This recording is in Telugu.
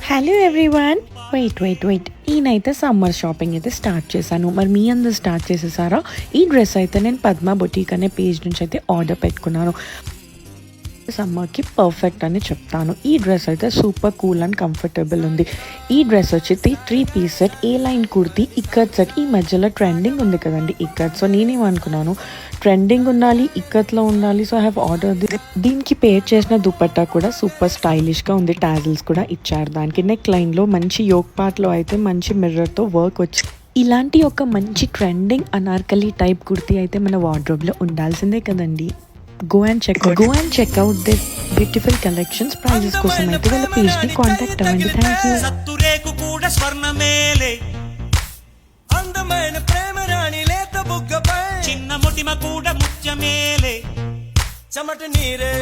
హలో ఎవ్రీవన్, వెయిట్ ఈయనైతే సమ్మర్ షాపింగ్ అయితే స్టార్ట్ చేశాను. మరి మీ అందరు స్టార్ట్ చేసేసారా? ఈ డ్రెస్ అయితే నేను పద్మ బొటీక్ అనే పేజ్ నుంచి అయితే ఆర్డర్ పెట్టుకున్నాను. సమ్మర్కి పర్ఫెక్ట్ అని చెప్తాను. ఈ డ్రెస్ అయితే సూపర్ కూల్ అండ్ కంఫర్టబుల్ ఉంది. ఈ డ్రెస్ వచ్చి 3 పీస్ సెట్, ఏ లైన్ కుర్తీ, ఇక్కత్ సెట్. ఈ మధ్యలో ట్రెండింగ్ ఉంది కదండి ఇక్కత్. సో నేనేమనుకున్నాను, ట్రెండింగ్ ఉండాలి, ఇక్కత్లో ఉండాలి. So I have order. దీనికి పేర్ చేసిన దుపట్టా కూడా సూపర్ స్టైలిష్గా ఉంది. టాజిల్స్ కూడా ఇచ్చారు. దానికి నెక్ లైన్లో మంచి యోక్ పార్ట్లో అయితే మంచి మిర్రర్తో వర్క్ వచ్చి ఇలాంటి ఒక మంచి ట్రెండింగ్ అనార్కలి టైప్ కుర్తీ అయితే మన వార్డ్రోబ్లో ఉండాల్సిందే కదండి. Go and check out this beautiful collections. Prices కోసం అయితే వాళ్ళ పేజ్ ని కాంటాక్ట్ అవ్వండి. Thank you. సత్తురేకు కూడా స్వర్ణమేలే, అందమైన ప్రేమ రాణి లేత బుగ్గపై చిన్న మొటిమ కూడా ముత్యమేలే, చెమట నీరే